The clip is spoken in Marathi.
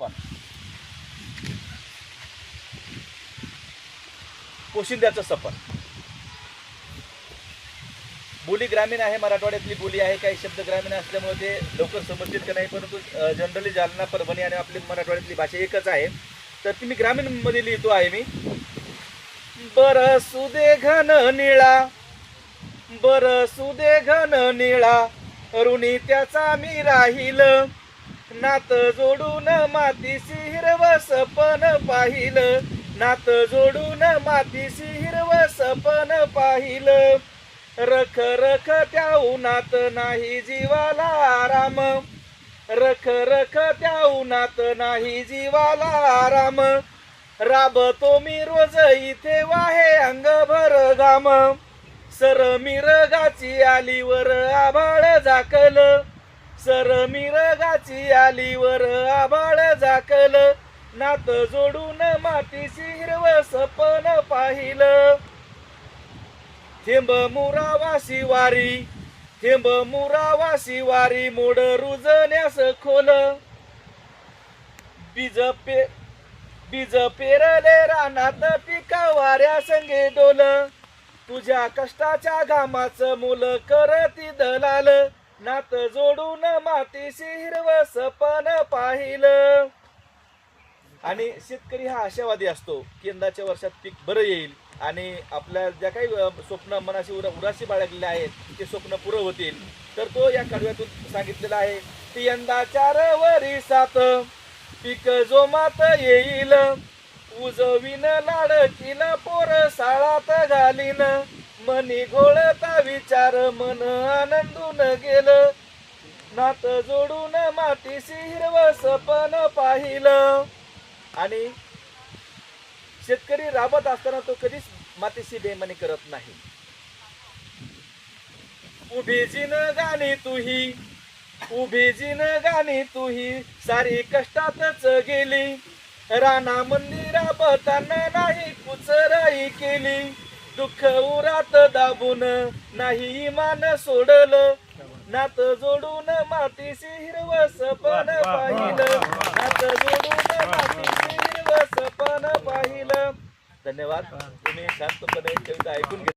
सपन, पोशिंद्याचं सपन. बोली ग्रामीण आहे, मराठवाड्यातली बोली आहे. काही शब्द ग्रामीण असल्यामुळे ते लवकर समजतील का नाही, परंतु जनरली जालना, परभणी आणि आपली मराठवाड्यातली भाषा एकच आहे. तर ती मी ग्रामीण मध्ये लिहितो आहे मी. बरसू दे घन निळा, बरसू दे घन निळा, ऋणी त्याचा मी राहील, नात जोडून मातीशी हिरवं सपन पाहिलं, नात जोडून मातीशी हिरवं सपन पाहिलं. रख रख त्या उन्हात नाही जीवाला आराम, रख रख त्या उन्हात नाही जीवाला आराम, राबतो मी रोज इथे वाहे अंगभर घाम, सर मिरगाची आलीवर आभाळ झाकल, सर मिरगाची आलीवर आभाळ झाकल, नात जोडून मातीशी हिरवं सपन पाहिलं. थेंब मुरावाशी वारी, थेंब मुरावाशी वारी, मोड रुजण्यास खोल, बीज पेरले रानात पिका वाऱ्या संगे डोल, तुझ्या कष्टाच्या घामाचं मूल करती दलाल, नात जोडून मातीशी हिरवं सपन पाहिलं. आणि शेतकरी हा आशावादी असतो की यंदाच्या वर्षात पीक बरं येईल आणि आपल्या ज्या काही स्वप्न मनाशी उराशी बाळगलेले आहेत ते स्वप्न पुरं होतील. तर तो या कडव्यातून सांगितलेला आहे की यंदाच्या रवरीसात पीक जोमात येईल, उजवीन लाडकीन पोर साळात घालीन, मनी घोळता विचार मन आनंदून गेलं, नात जोडून मातीशी हिरवं सपन पाहिलं. आणि शेतकरी राबत असताना तो कधीच मातीशी बेमानी करत नाही. उभी जिन गाणी तुही, उभी जिन गाणी तुही, सारी कष्टातच गेली, राणा मंदिरा बताना नाही कुचराई केली, दुःख उरात दाबून नाही इमान सोडलं, नात जोडून मातीशी हिरवं सपन पाहिलं, नात जोडून मातीशी हिरवं सपन पाहिलं. धन्यवाद. तुम्ही शांतपणे कविता ऐकून घ्या.